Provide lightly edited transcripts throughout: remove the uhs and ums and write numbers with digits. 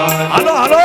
હાલો હાલો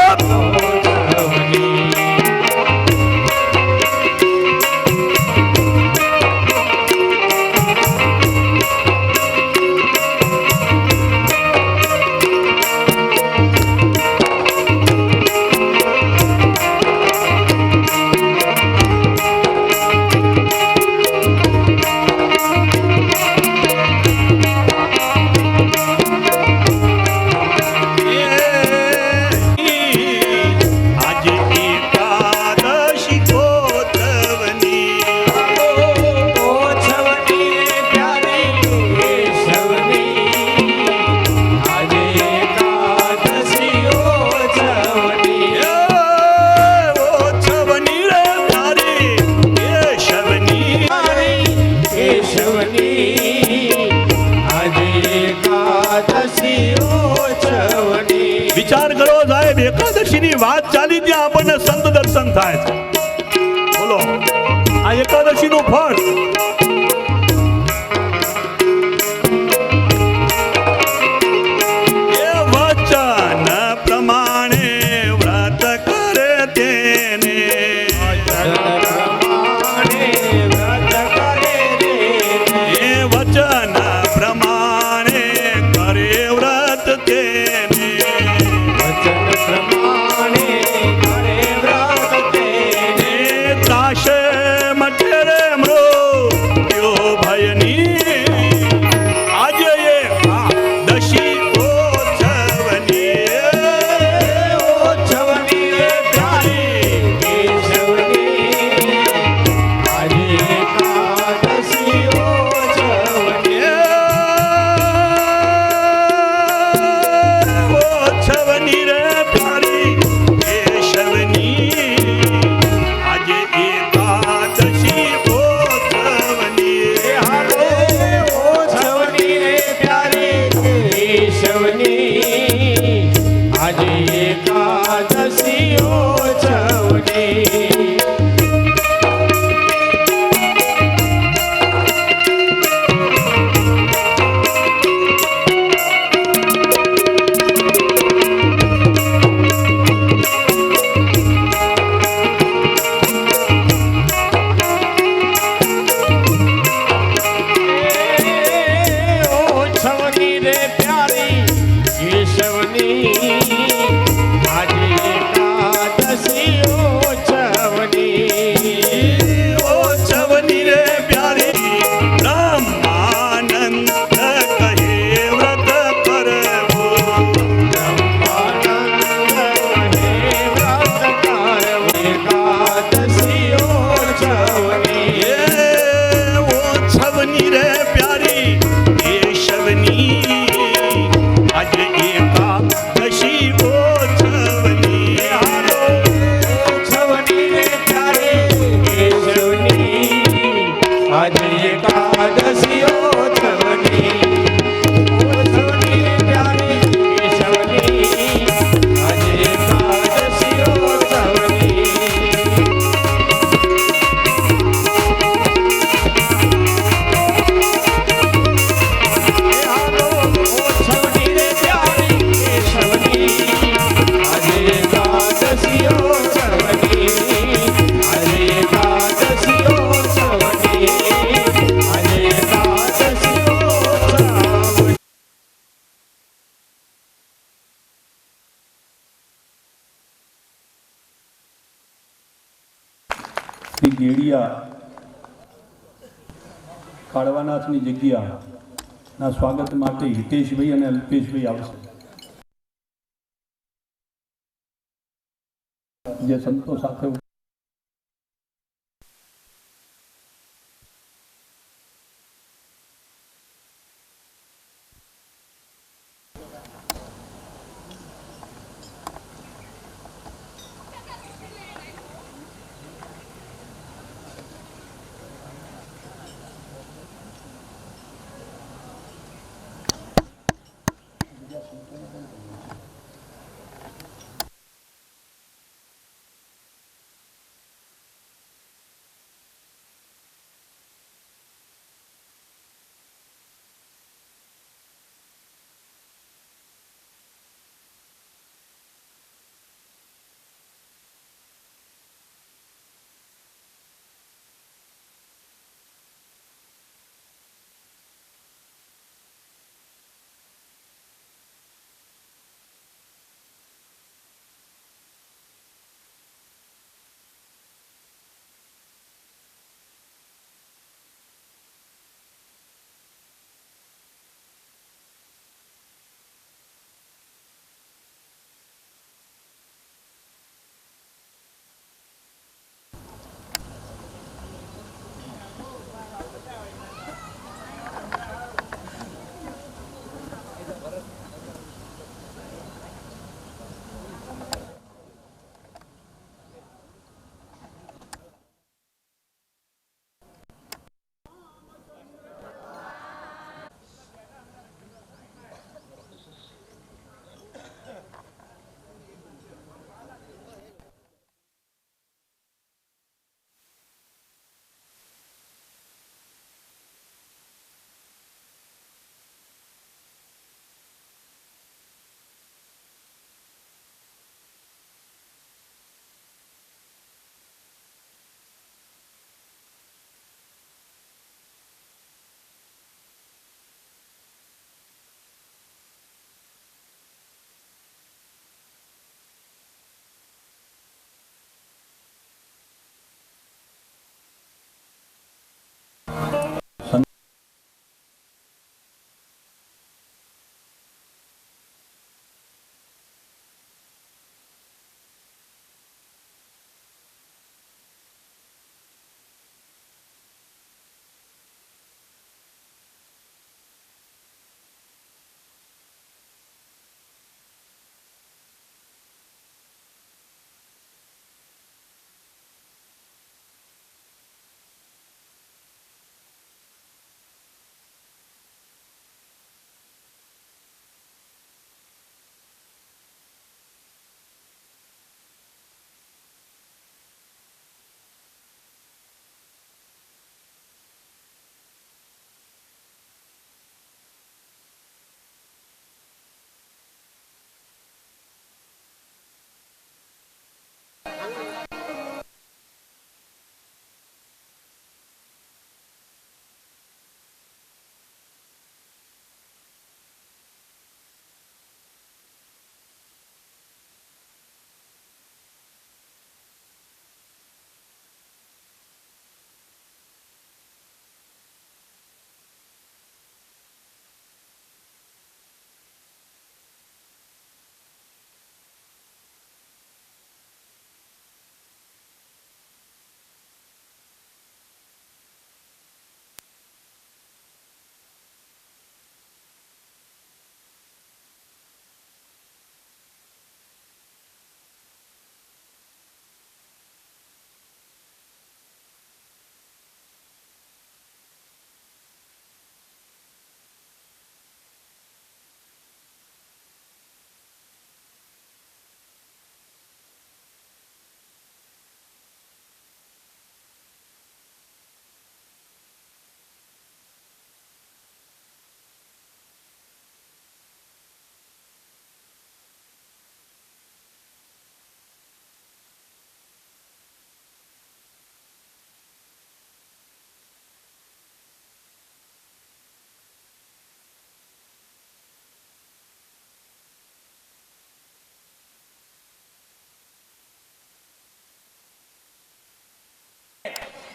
વિચાર કરો સાહેબ, એકાદશી ની વાત ચાલી ત્યાં આપણને સંત દર્શન થાય છે. બોલો આ એકાદશી નું ફળ. એ વચન પ્રમાણે વ્રત કરે તેને, એ વચન પ્રમાણે કરે વ્રત તેને, કાળવાનાથની જગ્યાના સ્વાગત માટે હિતેશભાઈ અને અલ્પેશભાઈ આવશે. જે સંતો સાથે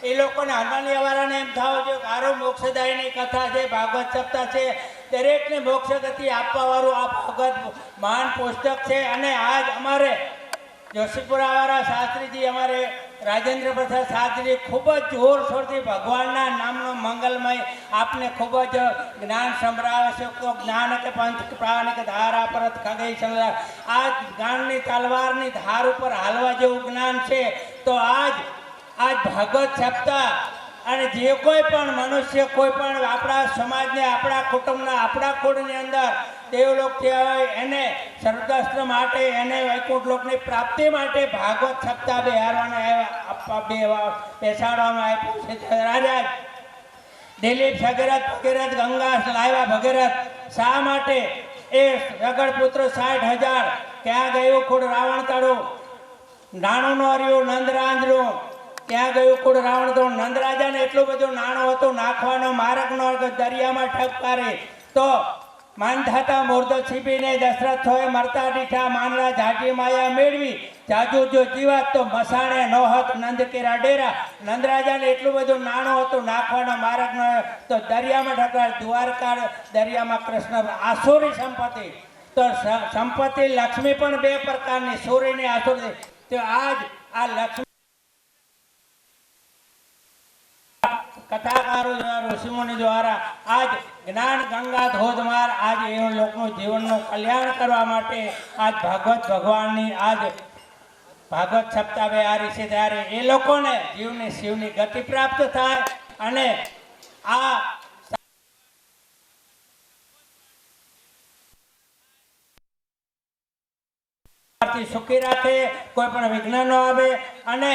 એ લોકોને હરમાલિયાવાળાને એમ થવું જોઈએ કે આરો મોક્ષદાયની કથા છે, ભાગવત સપ્તાહ છે, દરેકને મોક્ષ ગતિ આપવાવાળું આ ભાગવત મહાન પુસ્તક છે. અને આજ અમારે જોશીપુરાવાળા શાસ્ત્રીજી, અમારે રાજેન્દ્ર પ્રસાદ શાસ્ત્રી ખૂબ જ જોરશોરથી ભગવાનના નામનો મંગલમય આપને ખૂબ જ જ્ઞાન સંભળાવે છે. તો જ્ઞાન કે પંચ પ્રાણિક ધારા પરત ખગઈ સંગ્રહ, આ જ્ઞાનની તલવારની ધાર ઉપર હાલવા જેવું જ્ઞાન છે. તો આજ ભાગવત સપ્તાહ અને જે કોઈ પણ મનુષ્ય કોઈ પણ આપણા સમાજને, આપણા કુટુંબના, આપણા કુળની અંદર દેવલોક થયા હોય એને સર્વસ્ત્ર માટે, એને વૈકુંઠ લોકની પ્રાપ્તિ માટે ભાગવત સપ્તાહ બેસાડવામાં આવ્યું છે. રાજા દિલીપ ભગીરથ ગંગા લાવ્યા ભગીરથ શા માટે? એ રગડ પુત્ર 60,000 ક્યાં ગયું કુળ રાવણ તાળું, નાણું નો હર્યું નંદરાજનું, ત્યાં ગયું કુળ રાવણ તો નંદરાજાને એટલું બધું નાણું હતું, નાખવાનો માર્ગ નો દરિયામાં ઠપકારે. તો માનધાતા મૂર્ધ છીપીને દશરથ થોય મરતા દીઠા, માનરા ઝાટી માયા મેળવી, જાજુ જો જીવાત તો મસાણે નોહત નંદ કેરા ડેરા. નંદરાજાને એટલું બધું નાણું હતું, નાખવાનો માર્ગ ન તો દરિયામાં ઠપકાર. દ્વારકા દરિયામાં કૃષ્ણ આસુરી સંપત્તિ. તો સંપત્તિ લક્ષ્મી પણ બે પ્રકારની, સૂર્યની આસુરી. તો આજ આ લક્ષ્મી કથાકારો દ્વારા, ઋષિમુનિ દ્વારા આજ જ્ઞાન ગંગા ધોધમાર આજ એ લોકોનું જીવનનું કલ્યાણ કરવા માટે આજ ભાગવત ભગવાનની આજ ભાગવત સપ્તાહ બેહારી છે. ત્યારે એ લોકોને જીવની શિવની ગતિ પ્રાપ્ત થાય અને આ સુખી રાખે, કોઈ પણ વિઘ્ન ન આવે. અને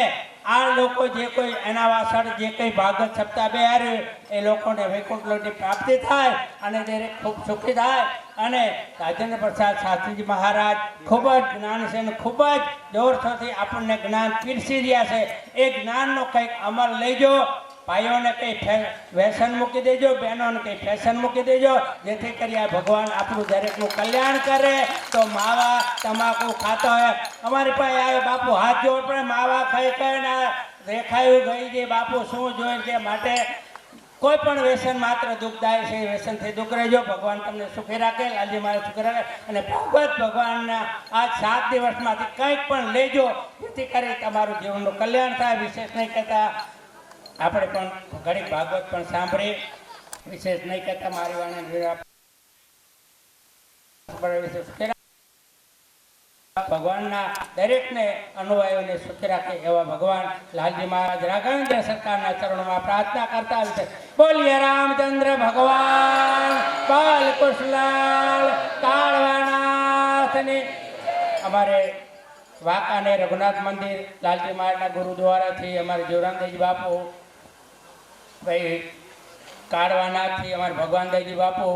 આ લોકો જે કોઈ એના વાસળ જે કંઈ ભાગવત સપ્તાહ બેહારે એ લોકોને વૈકુંઠ લોકની પ્રાપ્તિ થાય અને દરેક ખૂબ સુખી થાય. અને રાજેન્દ્ર પ્રસાદ શાસ્ત્રીજી મહારાજ ખૂબ જ જ્ઞાન છે અને ખૂબ જ જોરશોરથી આપણને જ્ઞાન પીરસી રહ્યા છે. એ જ્ઞાનનો કંઈક અમલ લેજો. ભાઈઓને કંઈ વ્યસન મૂકી દેજો, બહેનોને કંઈ ફેશન મૂકી દેજો, જેથી કરી આ ભગવાન આપણું દરેકનું કલ્યાણ કરે. તો માવા તમાકુ ખાતા હોય, અમારી પાસે આવે બાપુ હાથ જોડ પડે, માવા ખાઈ ખાઈને રેખાયું ગઈ છે બાપુ શું જોઈ છે. માટે કોઈ પણ વ્યસન માત્ર દુઃખદાય છે, વ્યસનથી દુઃખ રહેજો. ભગવાન તમને સુખી રાખે, લાલજી મારે સુખી રાખે. અને ભાગવત ભગવાનના આ 7 દિવસમાંથી કંઈક પણ લેજો, જેથી કરી તમારું જીવનનું કલ્યાણ થાય. વિશેષ નહીં કહેતા આપણે પણ ઘણી ભાગવત પણ સાંભળી, વિશેષ નહીં કહેતા મારી વાણી ભગવાનના દરેકને અનુયાયીઓને સુખી રાખે એવા ભગવાન લાલજી મહારાજ રાઘવેન્દ્ર સરકારના ચરણોમાં પ્રાર્થના કરતા આવે છે. બોલીએ રામચંદ્ર ભગવાન બાલકૃષ્ણ કાળવાનાથની. અમારે વાંકાને રઘુનાથ મંદિર લાલજી મહારાજના ગુરુદ્વારાથી અમારે જીવરામદેવજી બાપુ, ભાઈ કાળવાનાથથી અમારે ભગવાનદાસજી બાપુ,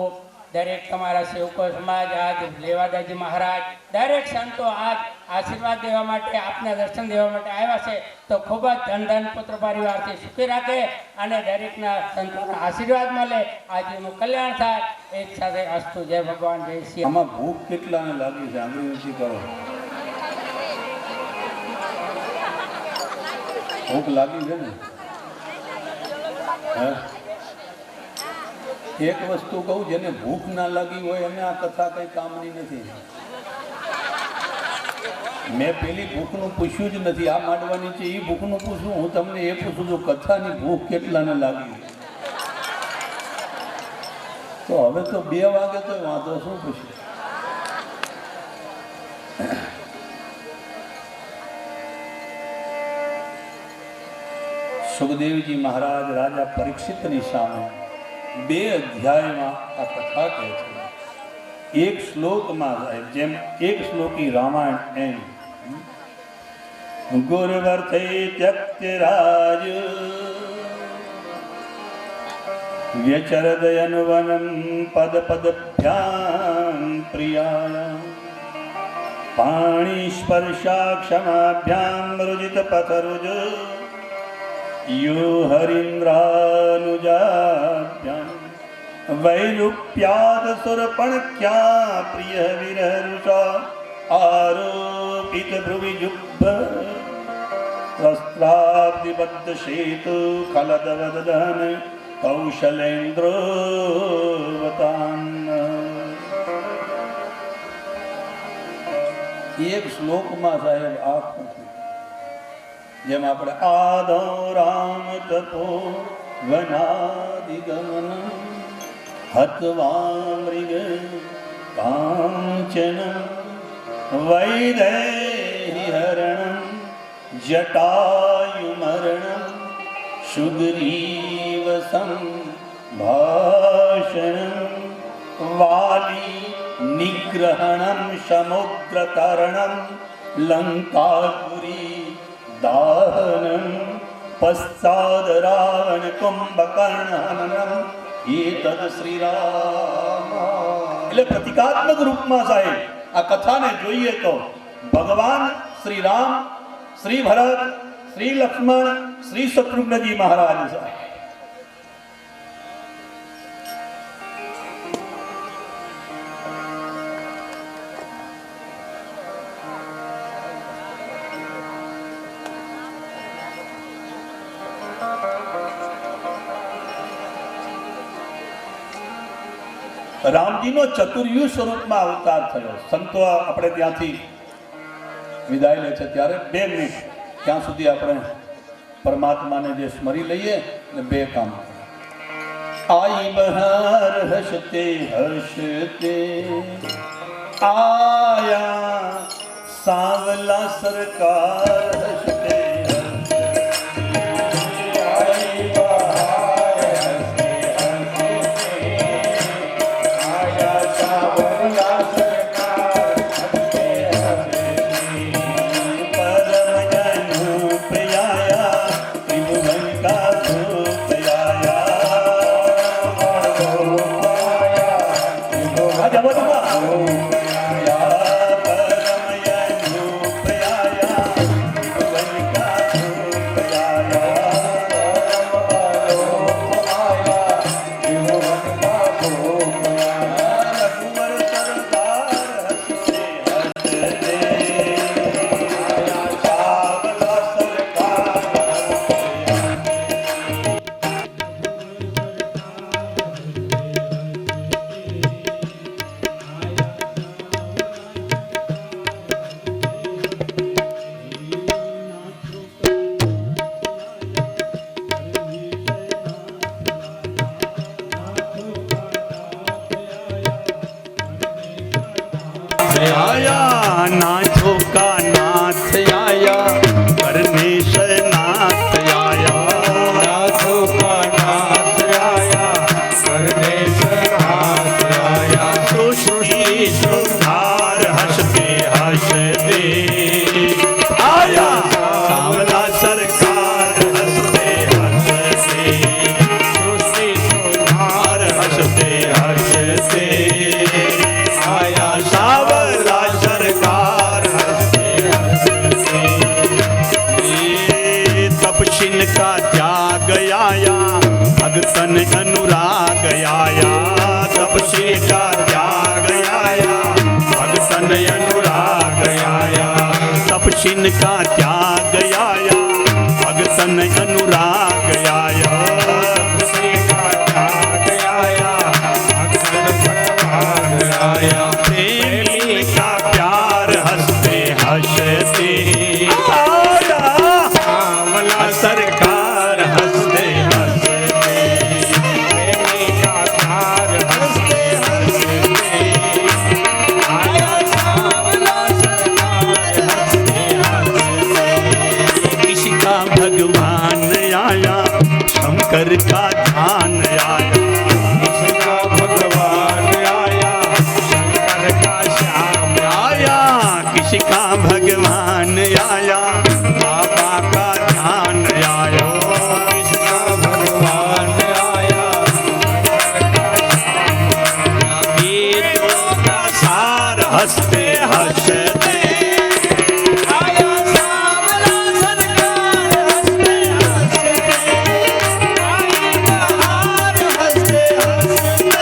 દરેક તમારા સેવકો સમાજ, આજ લેવાદાસજી મહારાજ, દરેક સંતો આજ આશીર્વાદ દેવા માટે, આપના દર્શન દેવા માટે આવ્યા છે. તો ખૂબ જ ધન પુત્ર પરિવારથી સુખી રાખે અને દરેકના સંતોના આશીર્વાદ મળે, આજનું કલ્યાણ થાય. એક સાથે અસ્તુ. જય ભગવાન, જય શ્રી. આમાં ભૂખ કેટલાને લાગી છે? આંગળી કરો. ભૂખ લાગી છે ને? એક વસ્તુ કહું, જેને ભૂખ ના લાગી હોય એને આ કથા કઈ કામની નથી. મેં પેલી ભૂખનું પૂછ્યું જ નથી. આ માંડવાની છે એ ભૂખનું પૂછું. હું તમને એ પૂછું છું, કથાની ભૂખ કેટલાને લાગી? તો હવે તો 2 વાગે તો વાંધો શું પૂછ્યું? સુખદેવજી મહારાજ રાજા પરીક્ષિતની સામે 2 અધ્યાયમાં આ કથા કહે છે. એક શ્લોકમાં સાહેબ, જેમ એક શ્લોકી રામાયણ એમ. ગુરુવર્તે ત્યક્તરાજ વ્યચરદયનુવનમ પદ પદભ્યામ પ્રિયાય પાણી સ્પર્શા ક્ષમાભ્યામ રુજિત પથરુજ यो हरिन्द्रानुजाभ्याम वैरूप्याद सुरपण क्या प्रिय विरहरुषा आरोपित भ्रुविजुब्भ वस्त्राब्धिबद्ध सेतु खलदवदन कौशलेन्द्रोवतान्। એક શ્લોકમાં સાહેબ આખું જેમ આપણે આદો રામ તપો વનાદિગમન હત્વા મૃગ કાંચન વૈદેહી હરણ જટાયુમરણ સુગ્રીવ સંભાષણ વાલી નિગ્રહણમ સમુદ્ર તરણમ લંકાપુરી દાહનમ પશ્ચાદ રાવણ કુંભકર્ણ હનનમ એતદ શ્રી રામ। એટલે પ્રતિકાત્મક રૂપમાં સાહેબ આ કથાને જોઈએ તો ભગવાન શ્રી રામ, શ્રી ભરત, શ્રી લક્ષ્મણ, શ્રી શત્રુઘ્નજી મહારાજ સાહેબ રામજીનો ચતુર્યુગ સ્વરૂપમાં અવતાર થયો। સંતો આપણે ત્યાંથી વિદાય લે છે ત્યારે 2 મિનિટ ત્યાં સુધી આપણે પરમાત્માને જે સ્મરી લઈએ ને 2 કામ આઈ બહાર હસતે હસતે આયા સાવલા સરકાર હસતે आया नाथो का नाथ आया परमेश नाथ आया नाथो का नाथ आया परमेश नाथ आया सृष्टि सुधार हंसते हंसते आया सावला सरकार हंसते हंसते सृष्टि सुधार हंसते हंसते आया सावला सरकार हंसते हंसते तपशिन का त्याग आया भगतन अनुराग आया तपशिन का त्याग आया भगतन अनुराग आया तपशिन का त्याग आया भगतन अनुराग आया तपशिन का त्याग आया भगतन अनुराग आया प्रेमी का प्यार हंसते हंसते आया सावला सरकार हंसते हंसते प्रेमी का प्यार हंसते हंसते आया सावला सरकार हंसते हंसते किसी का भगवान आया शंकर का ध्यान आया किसी का भगवान आया शंकर का श्याम आया किसी का भगवान आया बाबा का ध्यान आया किसी का भगवान आया गीतों का सार हंसते हंसते आया सावला सरकार हंसते हंसते आई बहार हंसते हंसते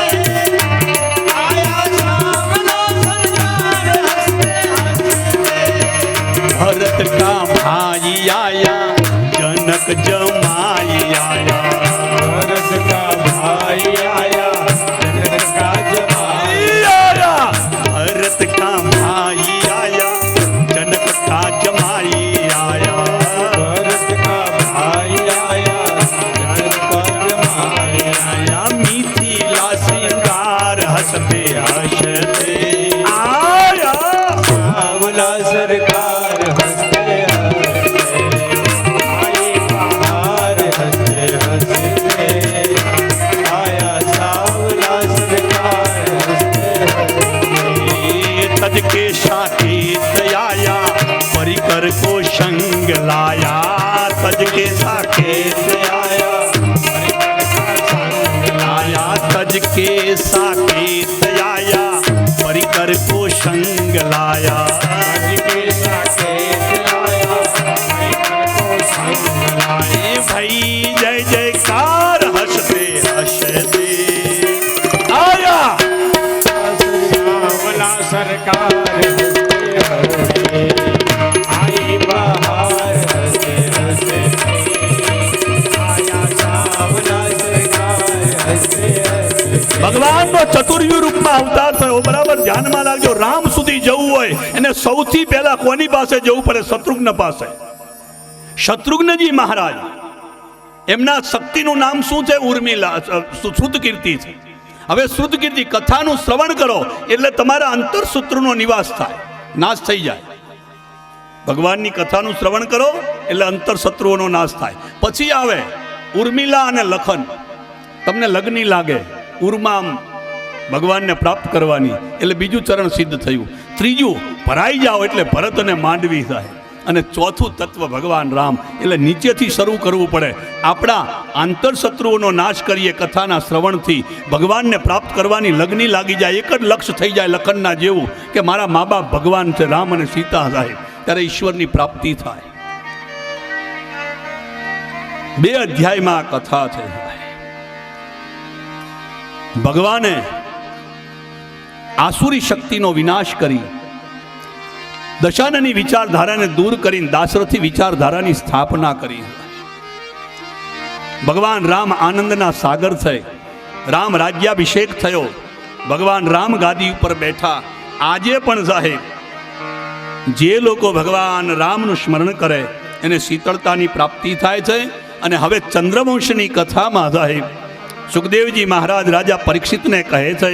आया सावला सरकार हंसते हंसते भरत का भाई आया, जनक जमाई आया। भरत का भाई आया, जनक का जमाई आया, भरत का भाई आया, जनक का जमाई आया। भरत का भाई आया, जनक का जमाई आया, मिथिला श्रृंगार हंसते हंसते आया। सावला सरकार हंसते हंसते आई बहार, हंसते हंसते आया सावला सरकार हंसते हंसते। तज के साकेत आया, परिकर को संग लाया। तज के साकेत आया, परिकर का संग लाया। तज के साकेत आया, परिकर को संग लाया। आज के साकेत लाया, परिकर को संग लाया। भाई जय जयकार हंसते हंसते आया। सावला सरकार हंसते हंसते आई बहार, हंसते हंसते आया सावला सरकार हंसते हंसते। ભગવાનનો ચતુર્યુહ રૂપમાં અવતાર થયો. બરાબર ધ્યાનમાં રાખજો. રામ સુધી જવું હોય એને સૌથી પહેલા કોની પાસે જવું પડે? શત્રુઘ્ન પાસે. શત્રુઘ્નજી મહારાજ, એમના શક્તિનું નામ શું છે? ઉર્મિલા, શ્રુતકીર્તિ છે. હવે શ્રુતકીર્તિ કથાનું શ્રવણ કરો એટલે તમારા અંતરસૂત્રનો નિવાસ થાય, નાશ થઈ જાય. ભગવાનની કથાનું શ્રવણ કરો એટલે અંતરશત્રુઓનો નાશ થાય. પછી આવે ઉર્મિલા અને લખન. તમને લગ્ની લાગે, ઉર્મામ ભગવાનને પ્રાપ્ત કરવાની, એટલે બીજું ચરણ સિદ્ધ થયું. ત્રીજું ભરાઈ જાઓ એટલે ભરત અને માંડવી થાય. અને ચોથું તત્વ ભગવાન રામ, એટલે નીચેથી શરૂ કરવું પડે. આપણા આંતરશત્રુઓનો નાશ કરીએ કથાના શ્રવણથી, ભગવાનને પ્રાપ્ત કરવાની લગ્ની લાગી જાય. એક જ લક્ષ્ય થઈ જાય લખનના જેવું કે મારા મા બાપ ભગવાન છે, રામ અને સીતા થાય, ત્યારે ઈશ્વરની પ્રાપ્તિ થાય. 2 અધ્યાયમાં આ કથા છે. ભગવાને આસુરી શક્તિનો વિનાશ કરી, દશાનની વિચારધારાને દૂર કરીને દાશરથી વિચારધારાની સ્થાપના કરી. ભગવાન રામ આનંદના સાગર થઈ, રામ રાજ્યાભિષેક થયો, ભગવાન રામ ગાદી ઉપર બેઠા. આજે પણ સાહેબ જે લોકો ભગવાન રામનું સ્મરણ કરે એને શીતળતાની પ્રાપ્તિ થાય છે. અને હવે ચંદ્રવંશની કથામાં સાહેબ સુખદેવજી મહારાજ રાજા પરીક્ષિતને કહે છે,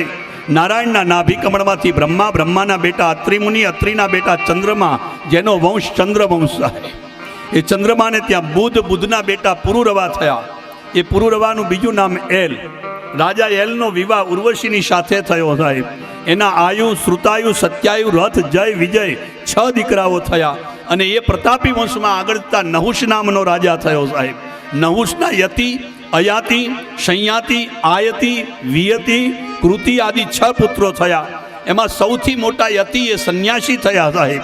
નારાયણના નાભી કમળમાંથી બ્રહ્મા, બ્રહ્માના બેટા અત્રિ મુનિ, અત્રિના બેટા ચંદ્રમા, જેનો વંશ ચંદ્રવંશ છે. એ ચંદ્રમાને ત્યાં બુધ, બુધના બેટા પુરુરવા થયા. એ પુરુરવાનું બીજું નામ એલ. રાજા એલનો વિવાહ ઉર્વશીની સાથે થયો સાહેબ. એના આયુ, શ્રુતાયુ, સત્યાયુ, રથ, જય, વિજય 6 દીકરાઓ થયા. અને એ પ્રતાપી વંશમાં આગળ જતા નહુષ નામનો રાજા થયો સાહેબ. નહુષના યતિ, અયાતિ, સંયાતિ, આયતિ, વિયતિ, કૃતિ આદિ 6 પુત્રો થયા. એમાં સૌથી મોટા યતિ એ સંન્યાસી થયા સાહેબ.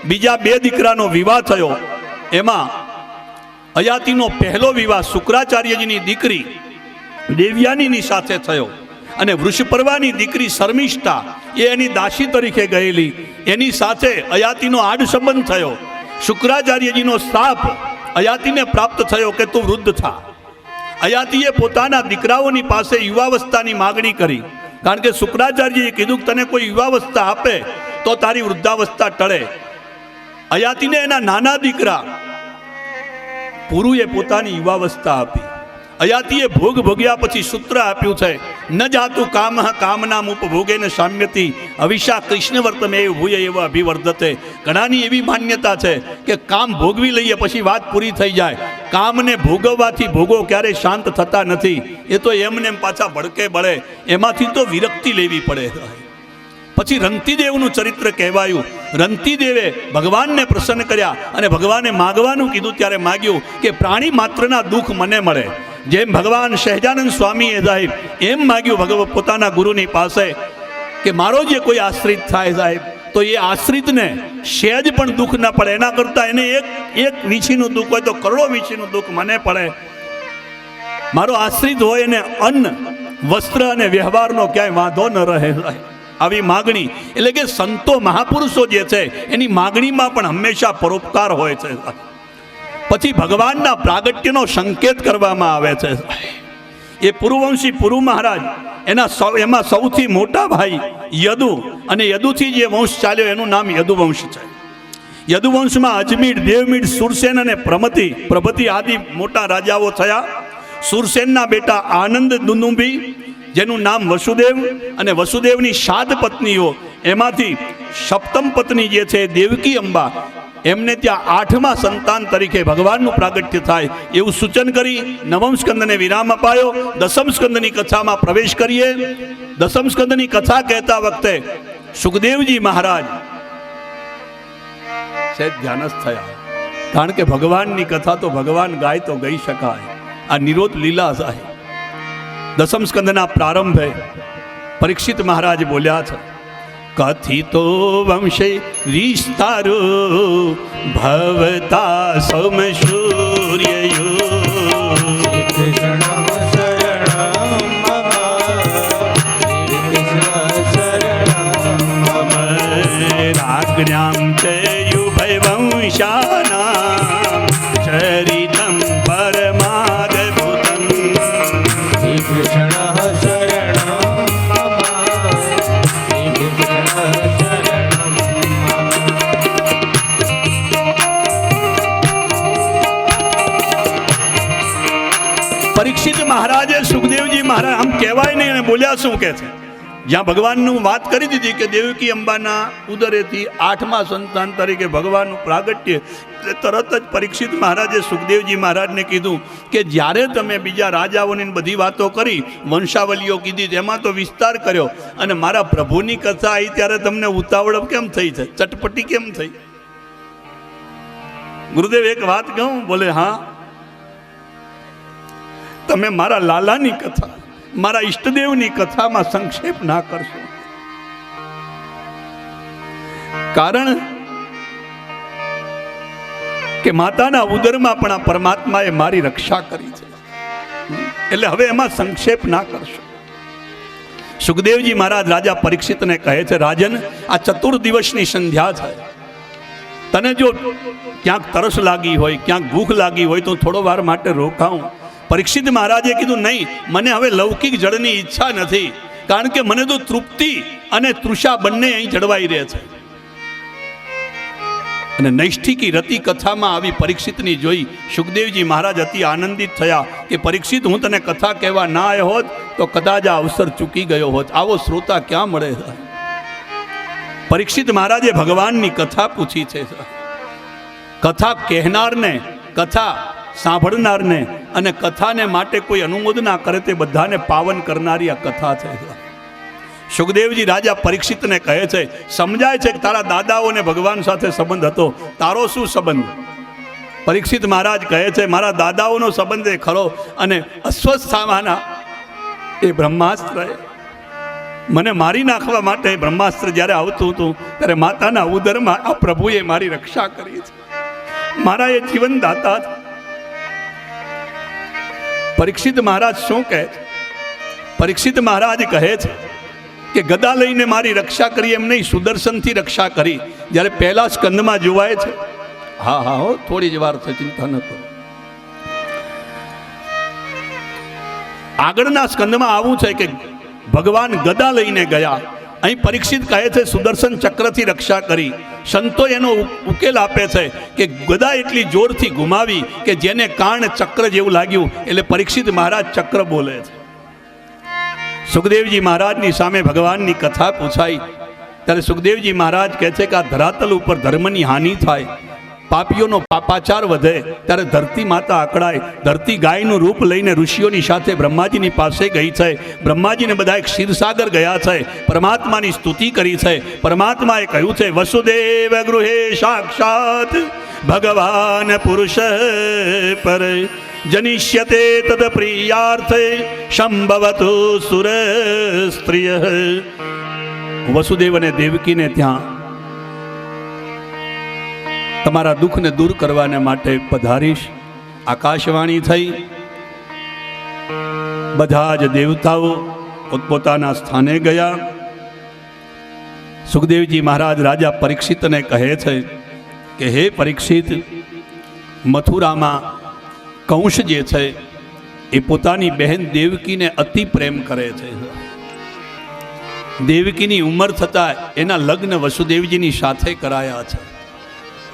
બીજા 2 દીકરાનો વિવાહ થયો. એમાં અયાતિનો પહેલો વિવાહ શુક્રાચાર્યજીની દીકરી દેવયાનીની સાથે થયો. અને વૃષપર્વાની દીકરી શર્મિષ્ઠા એ એની દાસી તરીકે ગયેલી, એની સાથે અયાતિનો આડ સંબંધ થયો. શુક્રાચાર્યજીનો શ્રાપ અયાતિને પ્રાપ્ત થયો કે તું વૃદ્ધ થા. અયાતિએ પોતાના દીકરાઓની પાસે યુવાવસ્થાની માગણી કરી, કારણ કે શુક્રાચાર્યજીએ કીધું કે તને કોઈ યુવાવસ્થા આપે તો તારી વૃદ્ધાવસ્થા ટળે. અયાતિને એના નાના દીકરા પુરુએ પોતાની યુવાવસ્થા આપી. અયાતિએ ભોગ ભોગ્યા પછી સૂત્ર આપ્યું છે, ન જાતું કામ કામનામ ઉપભોગે ને સામ્યતી અવિશા કૃષ્ણ વર્તમે ભૂય એવા અભિવર્ધતે. ઘણાની એવી માન્યતા છે કે કામ ભોગવી લઈએ પછી વાત પૂરી થઈ જાય. કામને ભોગવવાથી ભોગો ક્યારેય શાંત થતા નથી. એ તો એમને પાછા ભડકે બળે. એમાંથી તો વિરક્તિ લેવી પડે. પછી રંતીદેવનું ચરિત્ર કહેવાયું. રંતીદેવે ભગવાનને પ્રસન્ન કર્યા અને ભગવાને માગવાનું કીધું ત્યારે માગ્યું કે પ્રાણી માત્રના દુઃખ મને મળે. જેમ ભગવાન સહજાનંદ સ્વામીએ સાહેબ એમ માગ્યું પોતાના ગુરુની પાસે કે મારો જે કોઈ આશ્રિત થાય સાહેબ તો એ આશ્રિતને સહેજ પણ દુઃખ ન પડે. એના કરતાં એને એક વીછીનું દુઃખ હોય તો કરોડો વીછીનું દુઃખ મને પડે. મારો આશ્રિત હોય એને અન્ન, વસ્ત્ર અને વ્યવહારનો ક્યાંય વાંધો ન રહે. આવી માગણી. એટલે કે સંતો મહાપુરુષો જે છે એની માગણીમાં પણ હંમેશા પરોપકાર હોય છે. પછી ભગવાનના પ્રાગટ્યનો સંકેત કરવામાં આવે છે. એ પુરુવંશી પુરુ મહારાજ એમાં સૌથી મોટા ભાઈ યદુ, અને યદુથી જે વંશ ચાલ્યો એનું નામ યદુવંશ છે. યદુવંશમાં અજમીર, દેવમીર, સુરસેન અને પ્રભતિ આદિ મોટા રાજાઓ થયા. સુરસેનના બેટા આનંદ દુંદુભી, જેનું નામ વસુદેવ, અને વસુદેવની 7 પત્નીઓ, એમાંથી સપ્તમ પત્ની જે છે દેવકી અંબા, એમને ત્યાં 8મા સંતાન તરીકે ભગવાનનું પ્રાગટ્ય થાય એવું સૂચન કરી નવમ સ્કંદને વિરામ અપાયો. દસમ સ્કંદની કથામાં પ્રવેશ કરીએ. દસમ સ્કંદની કથા કહેતા વખતે સુખદેવજી મહારાજ ધ્યાનસ્થ થયા, કારણ કે ભગવાનની કથા તો ભગવાન ગાય તો ગઈ શકાય, આ નિરોધ લીલા સાહેબ. દસમ સ્કંદના પ્રારંભે પરીક્ષિત મહારાજ બોલ્યા છે, કથિતો વંશે વિસ્તારો ભવતા સોમ સૂર્યયો કૃષ્ણ શરણમ મમ, કૃષ્ણ શરણમ મમ. રાજ્ઞામ ચ યુભય વંશાનામ ચરિતમ પરમાદભુતમ. શ્રી કૃષ્ણ શરણમ મમ, શ્રી કૃષ્ણ શરણમ મમ. પરીક્ષિત મહારાજે સુખદેવજી મહારાજ આમ કહેવાય નહીં, અને બોલ્યા શું કે છે, જ્યાં ભગવાનનું વાત કરી દીધી કે દેવકી અંબાના ઉદરેથી 8મા સંતાન તરીકે ભગવાનનું પ્રાગટ્ય, તરત જ પરીક્ષિત મહારાજે સુખદેવજી મહારાજને કીધું કે જ્યારે તમે બીજા રાજાઓની બધી વાતો કરી, વંશાવલીઓ કીધી, તેમાં તો વિસ્તાર કર્યો, અને મારા પ્રભુની કથા આવી ત્યારે તમને ઉતાવળ કેમ થઈ છે, ચટપટી કેમ થઈ? ગુરુદેવ એક વાત કહું? બોલે હા, તમે મારા લાલાની કથા, મારા ઈષ્ટદેવની કથામાં સંક્ષેપ ના કરશો. કારણ કે માતાના ઉદરમાં પણ આ પરમાત્માએ મારી રક્ષા કરી છે, એટલે હવે એમાં સંક્ષેપ ના કરશો. સુખદેવજી મહારાજ રાજા પરીક્ષિતને કહે છે, રાજન, આ 4 દિવસની સંધ્યા છે, તને જો ક્યાંક તરસ લાગી હોય, ક્યાંક ભૂખ લાગી હોય તો થોડો વાર માટે રોકાઉં. પરીક્ષિત મહારાજે કીધું, નહીં, મને હવે લૌકિક જળની ઈચ્છા નથી, કારણ કે મને તો તૃપ્તિ અને તૃષા બંને અહીં જળવાઈ રહે છે. અને નૈષ્ઠિકી રતિ કથામાં આવી પરીક્ષિતની જોઈ સુખદેવજી મહારાજ અતિ આનંદિત થયા કે પરીક્ષિત, હું તને કથા કહેવા ના આવ્યો હોત તો કદાચ આ અવસર ચૂકી ગયો હોત. આવો શ્રોતા ક્યાં મળે? પરીક્ષિત મહારાજે ભગવાનની કથા પૂછી છે. કથા કહેનારને, કથા સાંભળનારને અને કથાને માટે કોઈ અનુમોદના કરે તે બધાને પાવન કરનારી આ કથા છે. સુખદેવજી રાજા પરીક્ષિતને કહે છે, સમજાય છે કે તારા દાદાઓને ભગવાન સાથે સંબંધ હતો, તારો શું સંબંધ? પરીક્ષિત મહારાજ કહે છે, મારા દાદાઓનો સંબંધ એ ખરો, અને અસ્વસ્થામાના એ બ્રહ્માસ્ત્ર, મને મારી નાખવા માટે બ્રહ્માસ્ત્ર જ્યારે આવતું હતું ત્યારે માતાના ઉદરમાં આ પ્રભુએ મારી રક્ષા કરી છે. મારા એ જીવનદાતા છે. પરીક્ષિત મહારાજ શું કહે છે? પરીક્ષિત મહારાજ કહે છે કે ગદા લઈને મારી રક્ષા કરી એમ નહીં, સુદર્શનથી રક્ષા કરી. જ્યારે પહેલા સ્કંદમાં જોવાય છે, હા હા હો, થોડી જ વાર છે, ચિંતા ન કરો. આગળના સ્કંદમાં આવું છે કે ભગવાન ગદા લઈને ગયા. અહીં પરીક્ષિત કહે છે સુદર્શન ચક્રથી રક્ષા કરી. સંતો એનો ઉકેલ આપે છે કે ગદા એટલી જોરથી ઘુમાવી કે જેને કારણે ચક્ર જેવું લાગ્યું, એટલે પરીક્ષિત મહારાજ ચક્ર બોલે છે. સુખદેવજી મહારાજની સામે ભગવાનની કથા પૂછાઈ ત્યારે સુખદેવજી મહારાજ કહે છે કે આ ધરાતલ ઉપર ધર્મની હાનિ થાય, પાપીઓનો પાપાચાર વધે, ત્યારે ધરતી માતા અકળાય. ધરતી ગાયનું રૂપ લઈને ઋષિઓની સાથે બ્રહ્માજીની પાસે ગઈ છે. બ્રહ્માજીને બધા એક ક્ષીરસાગર ગયા છે, પરમાત્માની સ્તુતિ કરી છે. પરમાત્માએ કહ્યું છે, વસુદેવ ગૃહે સાક્ષાત ભગવાન પુરુષ પર જનિષ્યતે તદ પ્રિયાર્થે સંભવતુ સુર સ્ત્રિય. વસુદેવ અને દેવકીને ત્યાં તમારા દુઃખને દૂર કરવાને માટે પધારીશ. આકાશવાણી થઈ. બધા જ દેવતાઓ પોતપોતાના સ્થાને ગયા. સુખદેવજી મહારાજ રાજા પરીક્ષિતને કહે છે કે હે પરીક્ષિત, મથુરામાં કંસ જે છે એ પોતાની બહેન દેવકીને અતિ પ્રેમ કરે છે. દેવકીની ઉંમર થતાં એના લગ્ન વસુદેવજીની સાથે કરાયા છે.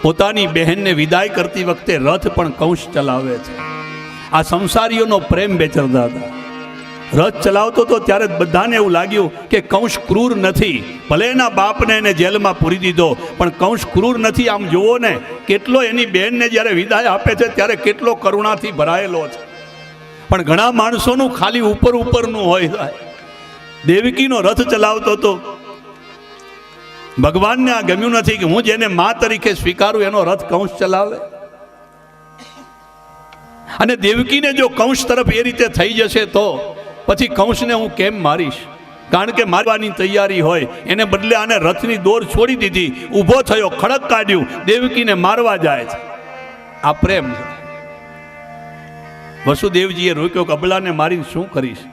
પોતાની બહેનને વિદાય કરતી વખતે રથ પણ કંસ ચલાવે છે. આ સંસારીઓનો પ્રેમ બેચરતા હતા. રથ ચલાવતો તો ત્યારે બધાને એવું લાગ્યું કે કંસ ક્રૂર નથી. ભલે એના બાપને એને જેલમાં પૂરી દીધો, પણ કંસ ક્રૂર નથી. આમ જુઓ ને, કેટલો એની બહેનને જ્યારે વિદાય આપે છે ત્યારે કેટલો કરુણાથી ભરાયેલો છે. પણ ઘણા માણસોનું ખાલી ઉપર ઉપરનું હોય. દેવકીનો રથ ચલાવતો હતો. ભગવાનને આ ગમ્યું નથી કે હું જેને મા તરીકે સ્વીકારું એનો રથ કંસ ચલાવે. અને દેવકીને જો કંસ તરફ એ રીતે થઈ જશે તો પછી કંસને હું કેમ મારીશ? કારણ કે મારવાની તૈયારી હોય, એને બદલે આને રથની દોર છોડી દીધી, ઊભો થયો, ખડક કાઢ્યું, દેવકીને મારવા જાય છે. આ પ્રેમ છે. વસુદેવજીએ રોક્યો કે અબલાને મારીને શું કરીશ?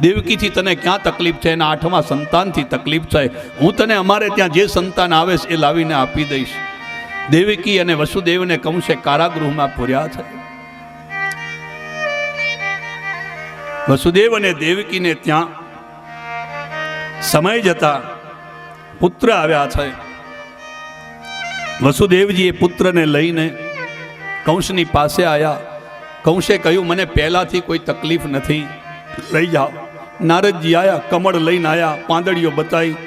દેવકીથી તને ક્યાં તકલીફ છે? એના 8મા સંતાનથી તકલીફ છે. હું તને અમારે ત્યાં જે સંતાન આવે છે એ લાવીને આપી દઈશ. દેવકી અને વસુદેવને કંસે કારાગૃહમાં પૂર્યા છે. વસુદેવ અને દેવકીને ત્યાં સમય જતા પુત્ર આવ્યા છે. વસુદેવજીએ પુત્રને લઈને કંસની પાસે આવ્યા. કંસે કહ્યું, મને પહેલાથી કોઈ તકલીફ નથી, લઈ જાઓ. નારદજી આવ્યા, કમળ લઈને આવ્યા, પાંદડીઓ બતાવી.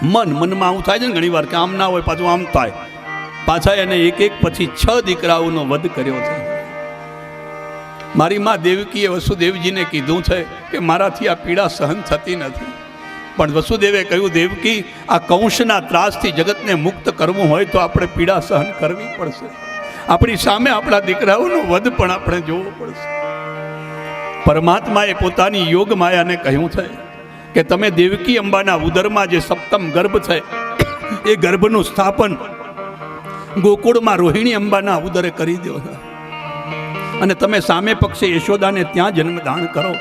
મનમાં આવું થાય છે ને ઘણી વાર કે આમ ના હોય, પાછું આમ થાય. પાછા એને એક એક પછી 6 દીકરાઓનો વધ કર્યો છે. મારી મા દેવકીએ વસુદેવજીને કીધું છે કે મારાથી આ પીડા સહન થતી નથી. પણ વસુદેવે કહ્યું, દેવકી, આ કંસના ત્રાસથી જગતને મુક્ત કરવું હોય તો આપણે પીડા સહન કરવી પડશે. આપણી સામે આપણા દીકરાઓનો વધ પણ આપણે જોવો પડશે. પરમાત્માએ પોતાની યોગ માયાને કહ્યું છે કે તમે દેવકી અંબાના ઉદરમાં જે સપ્તમ ગર્ભ છે એ ગર્ભનું સ્થાપન ગોકુળમાં રોહિણી અંબાના ઉદરે કરી દો. અને તમે સામે પક્ષે યશોદાને ત્યાં જન્મદાન કરો.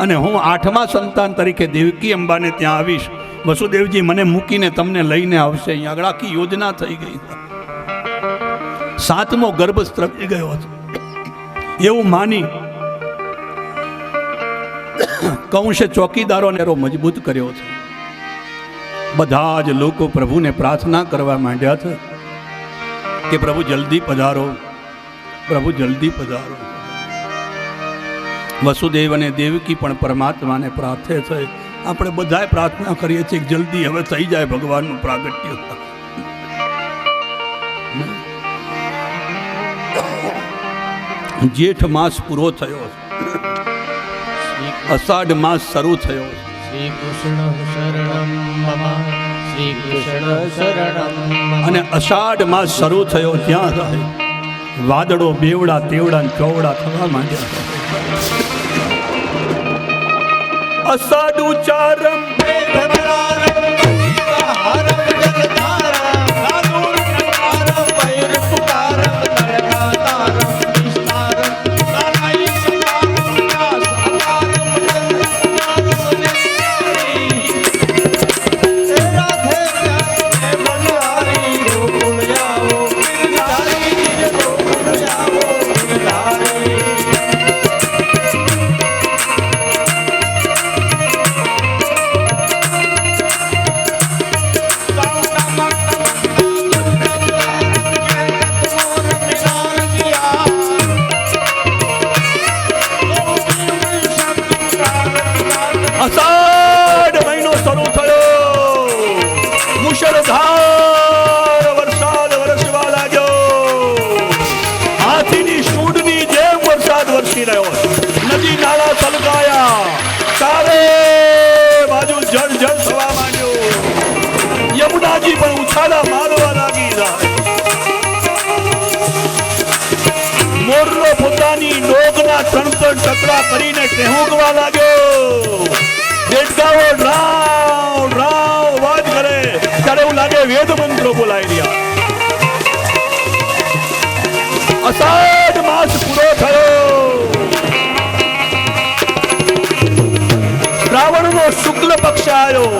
અને હું 8મા સંતાન તરીકે દેવકી અંબાને ત્યાં આવીશ. વસુદેવજી મને મૂકીને તમને લઈને આવશે. અહીંયા આગળ આખી યોજના થઈ ગઈ. 7મો ગર્ભ સ્ત્રવી ગયો છે એવું માની કંસે ચોકીદારોને મજબૂત કર્યો છે. બધા જ લોકો પ્રભુને પ્રાર્થના કરવા માંડ્યા છે કે પ્રભુ જલ્દી પધારો, પ્રભુ જલ્દી પધારો. વસુદેવ અને દેવકી પણ પરમાત્માને પ્રાર્થે છે. આપણે બધાએ પ્રાર્થના કરીએ છીએ કે જલ્દી હવે થઈ જાય ભગવાનનું પ્રાગટ્ય. જેઠ માસ પૂરો થયો, અષાઢ માસ શરૂ થયો. શ્રી કૃષ્ણ શરણમ મમ, શ્રી કૃષ્ણ શરણમ મમ. અને અષાઢ માસ શરૂ થયો ત્યાં વાદળો બેવડા તેવડા ચોવડા થવા માંડ્યા. અષાઢ ઉચારમ અષાઢ મહિનો શરૂ થયો. મુશળધાર વરસાદ વરસવા લાગ્યો. હાથીની સૂંઢની જેમ વરસાદ વરસી રહ્યો. નદી નાળા છલકાયા. ચારે બાજુ જળ જળ થવા માંડ્યો. યમુનાજી પણ ઉછાળા મારવા લાગી. મોરલો પોતાની ડોકના 3 ટકરા કરીને ટેહુકવા લાગ્યો. દેડકાઓ રાવ રાવ અવાજ કરે ત્યારે એવું લાગે વેદ મંત્રો બોલાઈ રહ્યા. અષાઢ માસ પૂરો થયો. શ્રાવણનો શુક્લ પક્ષ આવ્યો.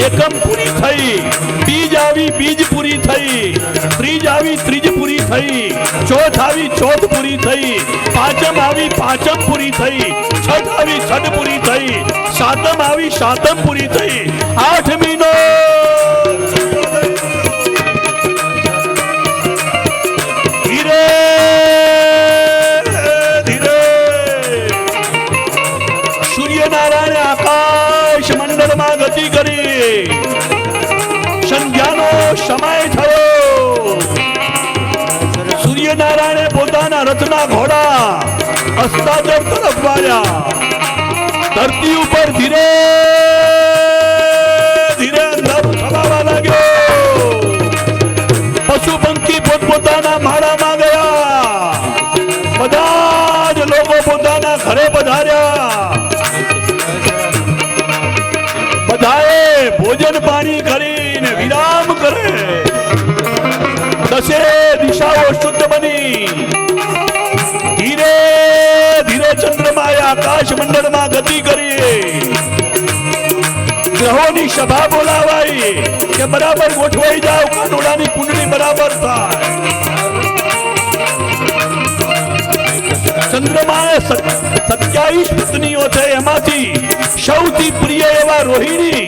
એકમ પૂરી થઈ, બીજ આવી બીજ પૂરી થઈ, ત્રીજ આવી ત્રીજ પૂરી થઈ, ચોથ આવી ચોથ પૂરી થઈ, પાંચમ આવી પાંચમ પૂરી થઈ, છઠ આવી છઠ પૂરી થઈ, સાતમ આવી સાતમ પૂરી થઈ, આઠમી નો ધીરે ધીરે સૂર્યનારાયણે આકાશ મંડળમાં ગતિ કરી, સંધ્યાનો સમય થયો. સૂર્યનારાયણે પોતાના રથના ઘોડા અસ્તાચળ તરફ વાળ્યા. ધરતી ઉપર ધીરે ધીરે અંધારું છવાવા લાગ્યો. પશુ પંખી પોતપોતાના માળામાં ગયા. બધા જ લોકો પોતાના ઘરે પધાર્યા. બધાએ ભોજન પાણી કરીને વિરામ કરે. દસે દિશાઓ શુદ્ધ બની. ધીરે ધીરે ચંદ્રમાએ આકાશ મંડળમાં ગતિ કરી. ગ્રહોની સભા બોલાવાઈ કે બરાબર ગોઠવાઈ જાવ, કાનોડાની કુંડળી બરાબર થાય. ચંદ્રમાએ 27 પત્નીઓ છે, એમાંથી સૌથી પ્રિય એવા રોહિણી,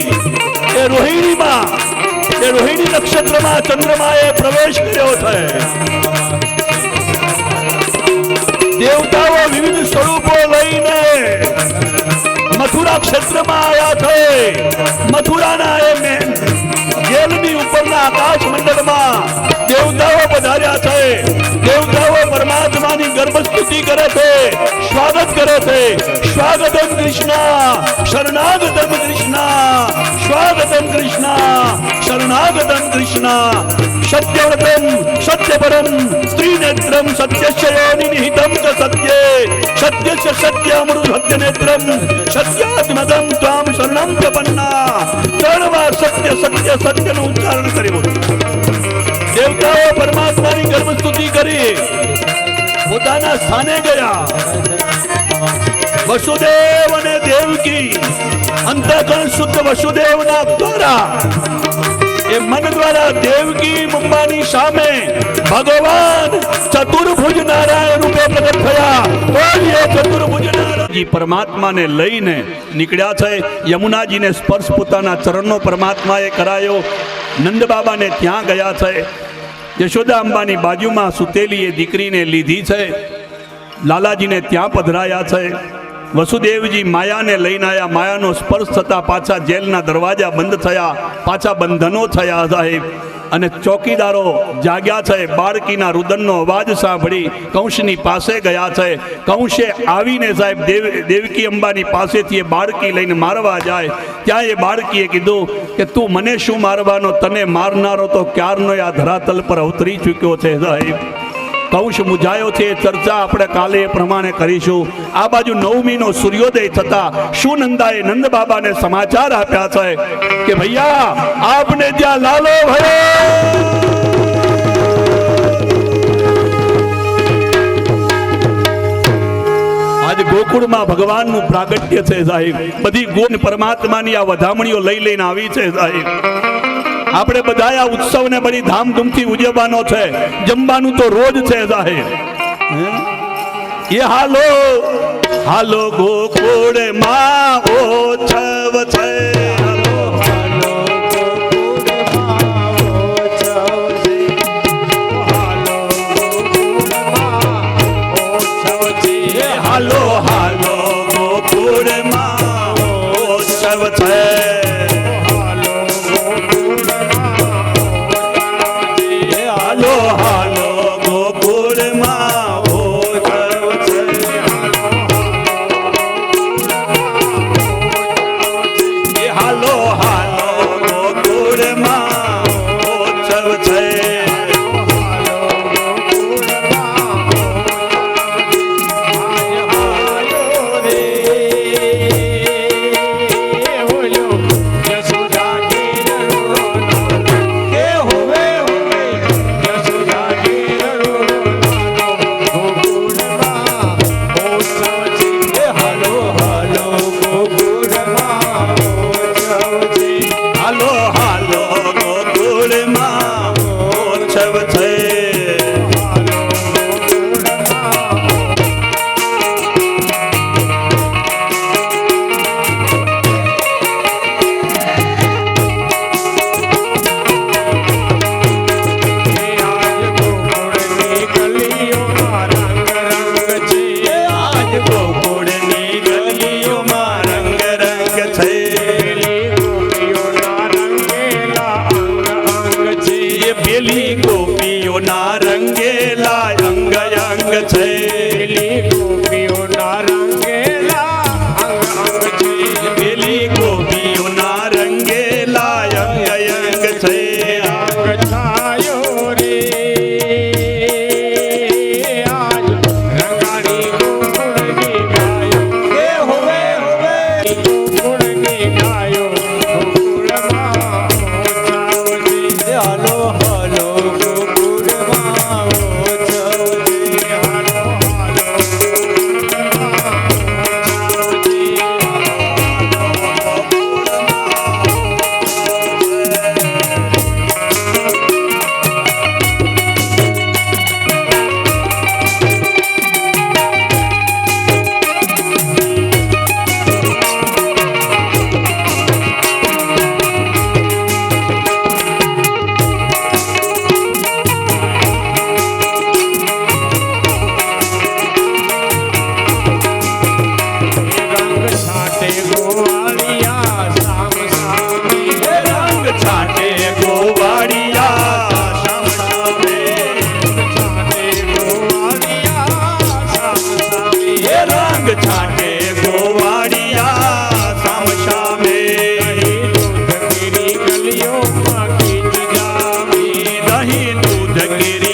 એ રોહિણી નક્ષત્રમાં ચંદ્રમાએ પ્રવેશ કર્યો છે. દેવતાઓ વિવિધ સ્વરૂપો લઈને મથુરા ક્ષેત્રમાં આવ્યા છે. મથુરાના એ જેલની ઉપરના આકાશ મંડળમાં દેવતાઓ પધાર્યા છે. દેવતાઓ પરમાત્માની ગર્ભસ્તુતિ કરે છે, સ્વાગત કરે છે. સ્વાગતમ કૃષ્ણ, શરણાગતમ કૃષ્ણ, સ્વાગતમ કૃષ્ણ, શરણાગતમ કૃષ્ણ. સત્યવ્રતમ સત્યપરમ ત્રિનેત્રમ સત્યસ્ય યોનિનિહિતમ ચ સત્યે સત્યસ્ય સત્યમૃત સત્યનેત્રમ સત્યાત્મદમ ત્વામ શરણમ પ્રપન્ના. 3 વાર સત્ય સત્ય સત્યનું ઉચ્ચારણ કર્યું. દેવતાઓ પરમાત્માની ગર્ભસ્તુતિ કરી પોતાના સ્થાને ગયા. વસુદેવ અને દેવકી અંતઃકરણ શુદ્ધ વસુદેવના દ્વારા, એ મન દ્વારા દેવકી મુંબાની સામે ભગવાન ચતુર્ભુજ નારાયણ રૂપે પ્રગટ થયા. બોલીએ ચતુર્ભુજ નારાયણ. પરમાત્માને લઈને નીકળ્યા છે. યમુનાજીને સ્પર્શ પોતાના ચરણનો પરમાત્માએ કરાયો. નંદ બાબાને ત્યાં ગયા છે. યશોદા અંબાની બાજુમાં સુતેલી એ દીકરીને લીધી છે. લાલાજીને ત્યાં પધરાયા છે. વસુદેવજી માયાને લઈને આવ્યા. માયાનો સ્પર્શ થતા પાછા જેલના દરવાજા બંધ થયા, પાછા બંધનો થયા સાહેબ. અને ચોકીદારો જાગ્યા છે. બાળકીના રુદનનો અવાજ સાંભળી કંસની પાસે ગયા છે. કંસે આવીને સાહેબ દેવકી અંબાની પાસેથી એ બાળકી લઈને મારવા જાય. ત્યાં એ બાળકીએ કીધું કે તું મને શું મારવાનો, તને મારનારો તો ક્યારનો આ ધરાતલ પર અવતરી ચૂક્યો છે સાહેબ. કંસ મુજાયો છે. ચર્ચા આપણે કાલે એ પ્રમાણે કરીશું. આ બાજુ 9મીનો સૂર્યોદય થતા સુનંદાએ નંદ બાબાને સમાચાર આપ્યા છે કે ભૈયા આપને ત્યાં લાલો ભયો. આજ ગોકુળમાં ભગવાનનું પ્રાગટ્ય છે સાહેબ. બધી ગોન પરમાત્માની આ વધામણીઓ લઈ લઈને આવી છે સાહેબ. આપણે બધા આ ઉત્સવને બધી ધામધૂમથી ઉજવવાનો છે. જમવાનું તો રોજ છે સાહેબ. એ હાલો હાલો ગોકુળમાં ઓછવ છે. હાલો હાલો ગોકુળમાં ઓછવ છે.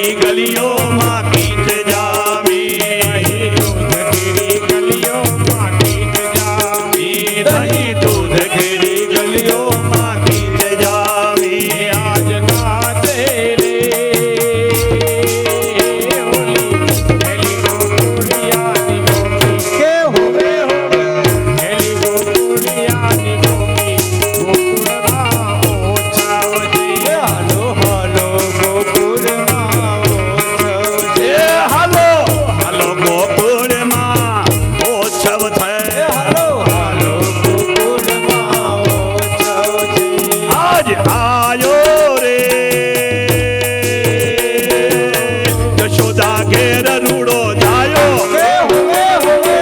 ઘેરી ગલીઓમાં ગીત જામી અહીં દૂધ ઘેરી ગલીઓમાં ગીત જામી દહીં દૂધ ઘેરી ગલીઓમાં ગીત જામી આજ ગાતે રે ઓલી હેલી ગોકુળિયાની ગોપી કે હોવે હોવે હેલી ગોકુળિયાની ગોપી ગોકુળમાં ઓછાવતી હાલો હાલો ગોકુળમાં ઓછાવતી એ હાલો હાલો ગોકુળમાં ઓછવ થાય હાલો હાલો ગોકુળમાં ઓછાવતી આજ આયો રે યશોદા ઘેર રૂડો જાયો કે હોવે હોવે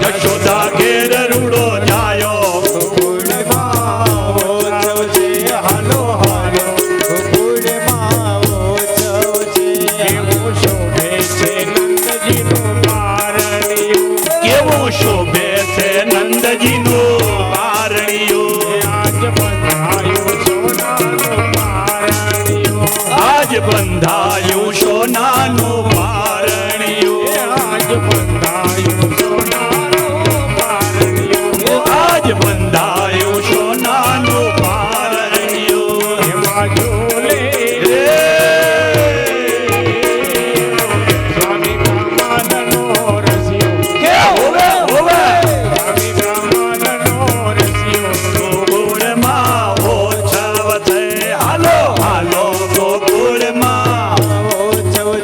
યશોદા ઘેર રૂડો જાયો ગોકુળમાં ઓછાવતી હાલો હાલો ગોકુળમાં ઓછાવતી કેવું શોભે છે નંદજીનું પારણિયું કેવું શોભે છે નંદજીનું પારણિયું આજ બંધાયું સોનાનું પારણિયું આજ બંધાયું સોનાનું પારણિયું આજ બંધાયું સોનાનું પારણિયું આજ બંધાયું સોનાનું પારણિયું એમાં ઝૂલે રે સ્વામી બ્રહ્માનંદનો રસિયો કે હોવે હોવે સ્વામી બ્રહ્માનંદનો રસિયો ગોકુળમાં ઓછવ થાય હાલો હાલો ગોકુળમાં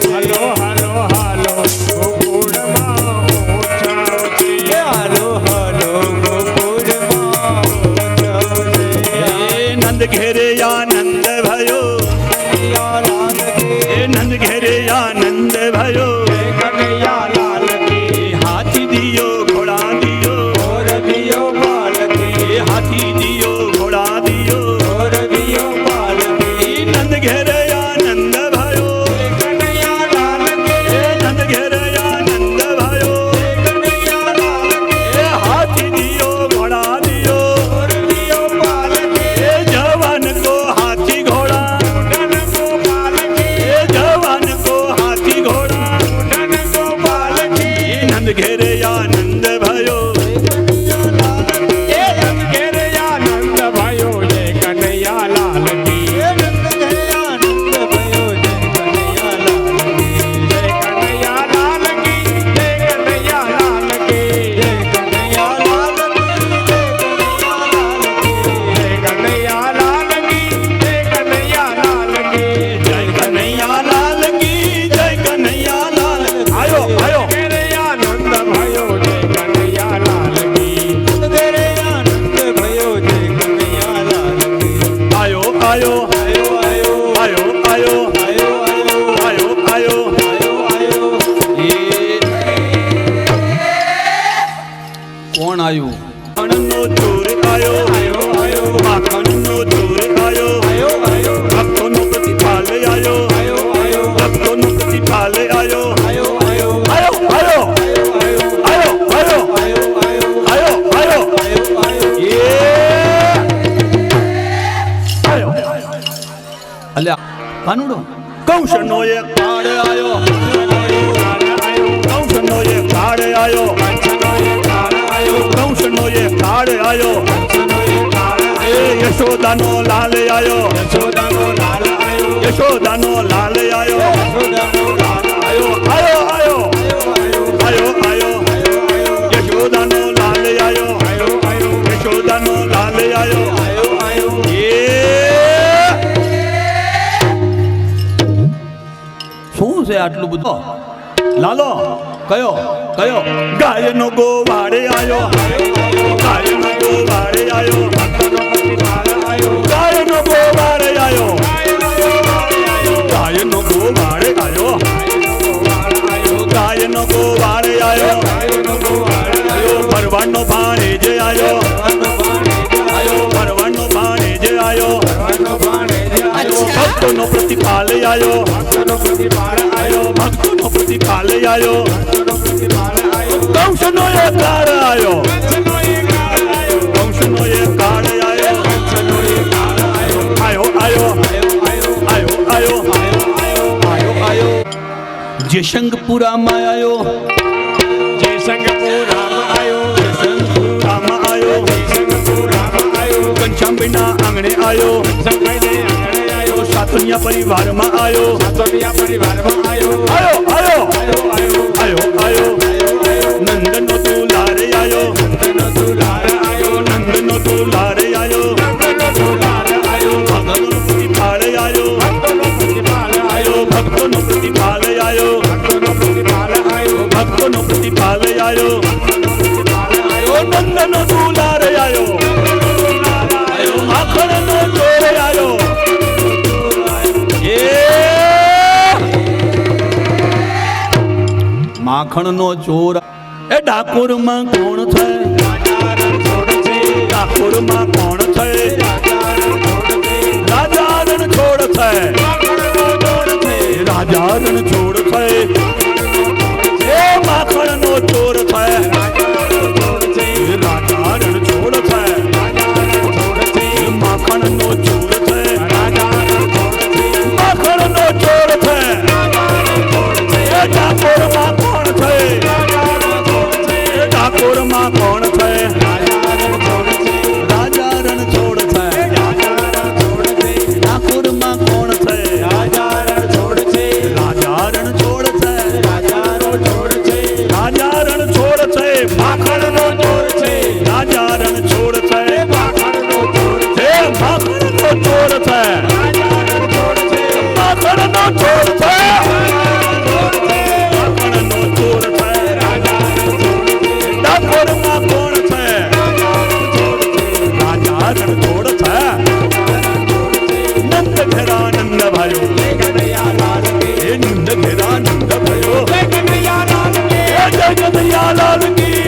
હાલો હાલો હાલો ગોકુળમાં ઓછાવતી હાલો હાલો ગોકુળમાં ઓછાવતી એ નંદ ઘેરે આનંદ ભયો એ નંદ ઘેરે આનંદ ભયો કનૈયા લાલ કી હાથી દિયો ઘોડા દિયો ઓર દિયો બાલ કી એ હાથી દિયો ઘોડા દિયો ઓર દિયો બાલ કી એ નંદ ઘેરે આનંદ ભયો કનૈયા લાલ કી એ નંદ ઘેરે આનંદ ભયો કનૈયા લાલ કી એ હાથી દિયો ઘોડા દિયો ઓર દિયો બાલ કી એ જવાન કો હાથી ઘોડા ધન ગોપાલ કી એ જવાન કો હાથી ઘોડા ધન ગોપાલ કી એ નંદ ઘેરે આનંદ ભયો એ નંદ ઘેરે આનંદ ભયો જય કનૈયા લાલ કી જય કનૈયા લાલ કી જય કનૈયા લાલ કી જય કનૈયા લાલ કી જય કનૈયા લાલ કી જય કનૈયા લાલ કી જય કનૈયા લાલ આયો આયો ઘેરે આનંદ ભયો જય કનૈયા લાલ કી આયો આયો આયો આયો કોણ આવ્યું માખણનો ચોર આયો માખણનો ચોર આયો ભક્તોનો પ્રતિપાલ આયો ભક્તોનો પ્રતિપાલ આયો આયો આયો આયો એ આયો અલ્યા કાનુડો કંસનો એક કાળ આયો કંસનો એક કાળ આયો કંસનો એક કાળ આયો એ યશોદાનો લાલ આયો યશોદાનો લાલ આયો આયો આયો આયો આયો યશોદાનો લાલ આયો યશોદાનો લાલ આયો એ શું છે આટલું બધું લાલો કયો કયો ગાયનો ગોવાડે આયો ગાયનો ગોવાડે આયો ગાયનો ગોવાડે આયો ગાયનો ગોવાડે આયો ગાયનો ગોવાડે આયો ભરવાનો ભાણે જે આયો ભરવાનો ભાણે જે આયો ભક્તોનો પ્રતિપાલ આયો ભક્તોનો પ્રતિપાલ આયો કંસનો એ કાળ આયો કંસનો એ કાળ આયો આયો આયો આયો આયો આયો જે શંખપુરામાં આવ્યો જે સંગપુરામાં આવ્યો શંખપુરામાં આવ્યો સંગપુરામાં આવ્યો ઘનશ્યામભાઈના આંગણે આવ્યો સંભાઈને આંગણે આવ્યો સાતોનિયા પરિવારમાં આવ્યો સાતોડિયા પરિવારમાં આવ્યો આવ્યો આવ્યો આવ્યો આવ્યો આવ્યો આવ્યો નંદનો દુલારે આવ્યો નંદનો દુલાર આવ્યો નંદનો દુલારે આવ્યો નંદનો દુલાર આવ્યો ભક્તોનો પ્રતિપાળ આવ્યો ભક્તોનો પ્રતિપાલ આવ્યો ભક્તોનો પ્રતિપાળ આવ્યો ભક્તોનો પ્રતિપાલ આવ્યો ભક્તોનો પ્રતિપાલ આવ્યો આવ્યો નંદનો દુલારે આવ્યો આવ્યો માખણનો ચોર આવ્યો એ માખણનો ચોર એ ડાકોરમાં કોણ છે ડાકોરમાં કોણ છે રાજા રણ છોડ છે રાજા રણ છોડ છે એ માખણનો ચોર છે રાજા રણ છોડ છે માખણનો ચોર છે માખણનો ચોર છે એ ડાકોરમાં કોણ છે ડાકોરમાં કોણ છે રાજા રણ છોડ છે ડાકોરમાં કોણ છે રાજા રણ છોડ છે રાજા રણ છોડ છે માખણનો ચોર છે રાજા રણ છોડ છે હે માખણનો ચોર છે માખણનો ચોર છે માખણનો ચોર છે ડાકોરમાં કોણ છે રાજા રણ છોડ છે નંદ ઘેરા નંદ ભાયો એ નંદ ઘેરા નંદ ભાયો જય કનૈયાલાલ કી જય કનૈયાલાલ કી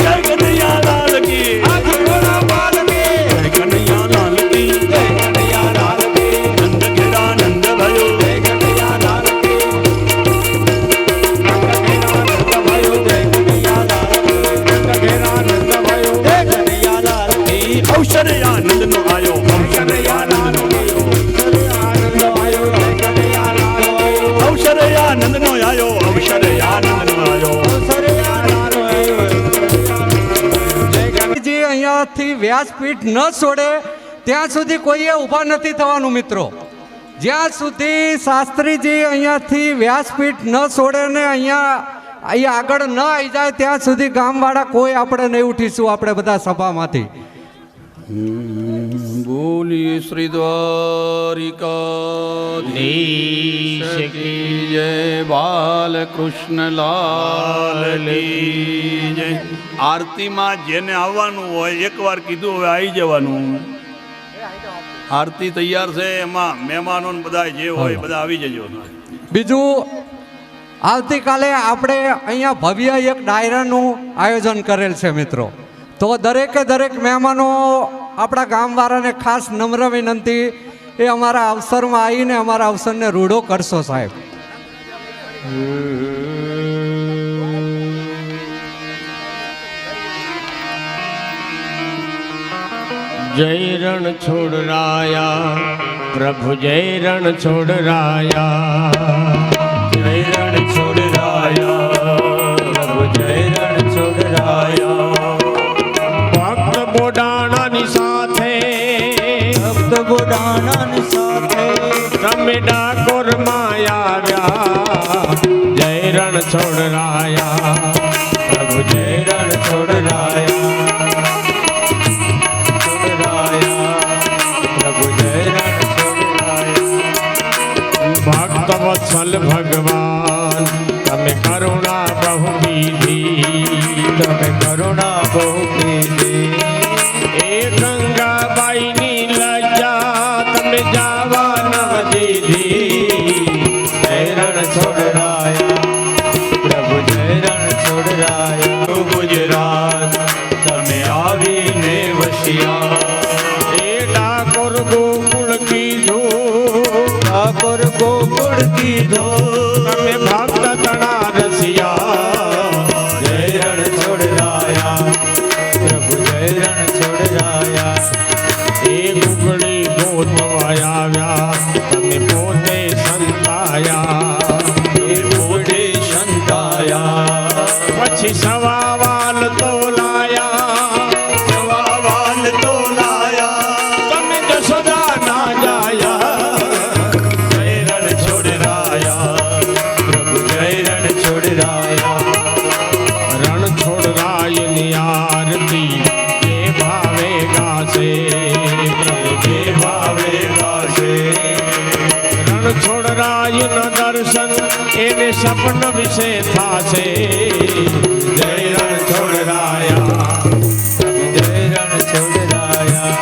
જય કનૈયાલાલ કી નંદ ઘેરા નંદ ભાયો અવસરયાનંદ નો આયો અવસરયાનંદ નો આયો અવસરયાનંદ નો આયો જે અહીંયાથી વ્યાસપીઠ ન છોડે ત્યાં સુધી કોઈએ ઊભા નથી થવાનું મિત્રો. જ્યાં સુધી શાસ્ત્રીજી અહીંયાથી વ્યાસપીઠ ન છોડે ને અહીંયા આગળ ન આવી જાય ત્યાં સુધી ગામવાળા કોઈ આપણે નહીં ઉઠીશું આપણે બધા સભામાંથી. બોલીએ શ્રી દ્વારિકાધીશ કી જય બાલકૃષ્ણ લાલની જય. આરતીમાં જેને આવવાનું હોય એકવાર કીધું હવે આવી જવાનું. આરતી તૈયાર છે, એમાં મહેમાનો બધા જે હોય બધા આવી જજો. બીજું આવતીકાલે આપણે અહીંયા ભવ્ય એક ડાયરાનું આયોજન કરેલ છે મિત્રો. તો દરેકે દરેક મહેમાનો આપણા ગામવાળાને ખાસ નમ્ર વિનંતી એ અમારા અવસરમાં આવીને અમારા અવસરને રૂડો કરશો સાહેબ. જય રણ છોડ રાયા પ્રભુ જય રણ છોડ રાયા જય રણ છોડ રાયા પ્રભુ જય રણ છોડ રાયા ભક્ત બોડાણાની સાથે તમે ડાકોર માં આવ્યા જય રણ છોડ રાયા પ્રભુ જય રણ છોડ રાયા ભક્ત વત્સલ ભગવાન તમે કરુણા બહુ કીધી તમે કરુણા બહુ કીધી એ ગંગાબાઈ ની લજ્જા તમે જાવા ન દીધી જય રણ છોડ રાયા પ્રભુ જય રણ છોડ રાયા ગુજરાત તમે આવીને વસ્યા એ ડાકોર ગોકુળ કીધું ઠાકોર ગોકુળ કીધો તમે ભક્ત તણા રસિયા જય રણ છોડ રાયા પ્રભુ જય રણ છોડ રાયા એ ગુગળી ગોતવા આવ્યા તમે પોતે સંતાયા દર્શન એને સપન વિશે થાશે જય રણ છોડરાયા જય રણ છોડરાયા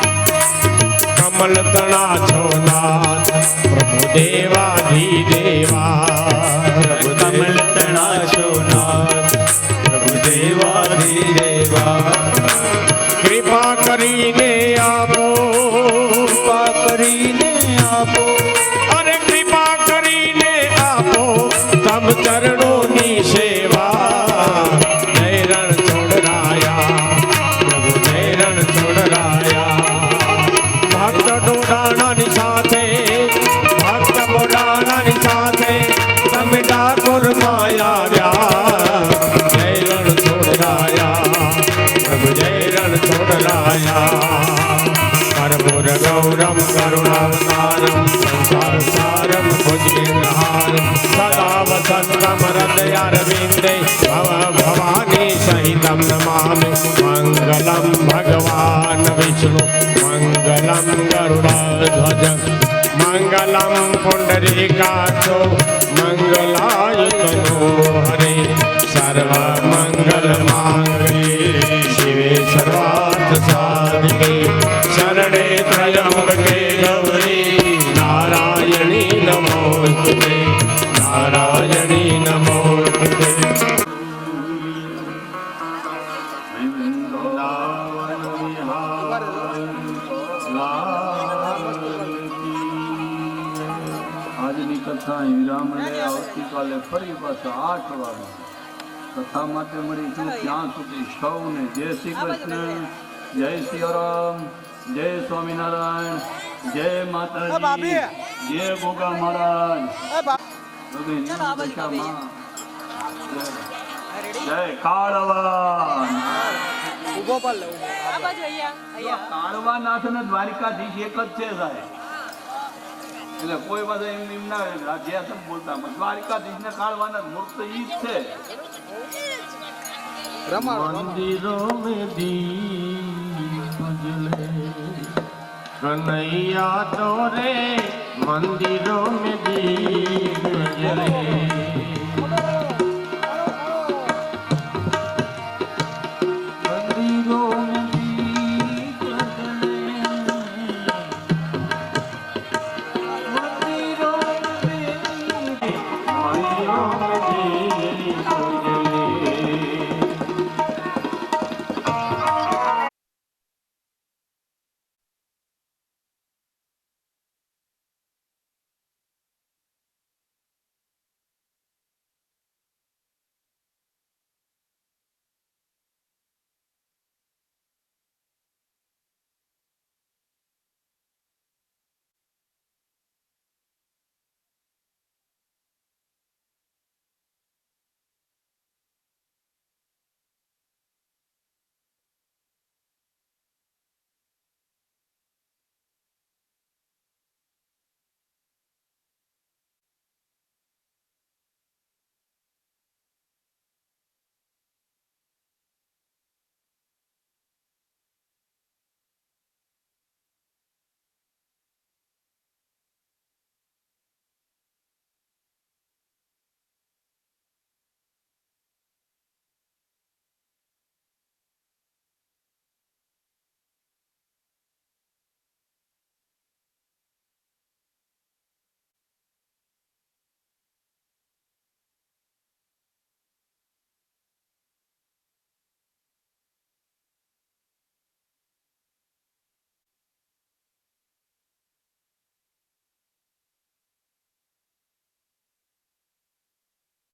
કમલ તણા છોનાથ પ્રભુ દેવાધી દેવા કમલ તણા છોનાથ પ્રભુ દેવાધી દેવા કૃપા કરીને આપો કૃપા કરીને આપો અરે કૃપા કરીને આપો તમ ચરણોની સેવા જય રણ છોડરાયા પ્રભુ જય રણ છોડરાયા ભક્ત ડોડાણાની સાથે ભક્ત બોડાણાની સાથે તમે ડાકોર માં આવ્યા જય રણ છોડરાયા પ્રભુ જય રણ છોડરાયા કર્પૂર ગૌરમ કરુણાવતારમ સંસાર સારમ ભુજગેન્દ્રહારમ સદા વસંતમ હૃદયારવિંદે ભવ ભવાની સહિતમ નમામિ મંગલમ ભગવાન વિષ્ણુ મંગલમ ગરુડધ્વજ મંગલમ પુંડરીકાક્ષો મંગલાયુતનો હરે સર્વ મંગલ માંગલ્યે શિવે સર્વાર્થ સાધિકે શરણે ત્રયંબકે ગૌરી નારાયણી નમોસ્તુતે નારાયણી નમોસ્તુતે આજની કથા વિરામ લે આવતીકાલે ફરી પાછા 8 વાગે કથા માટે મળીશું ત્યાં સુધી સૌને જય શ્રી કૃષ્ણ જય શ્રી રામ જય સ્વામિનારાયણ જય માતાજી જય ગોગા મહારાજ જય કાળવા કાળવાનાથ ને દ્વારિકાધીશ એક જ છે સાહેબ એટલે કોઈ પાસે એમ ના જે સબ બોલતા દ્વારિકાધીશ ને કાળવાના મૂર્ત ઈ જ છે મંદિરો में दीप जले कन्हैया तोरे मंदिरों में दीप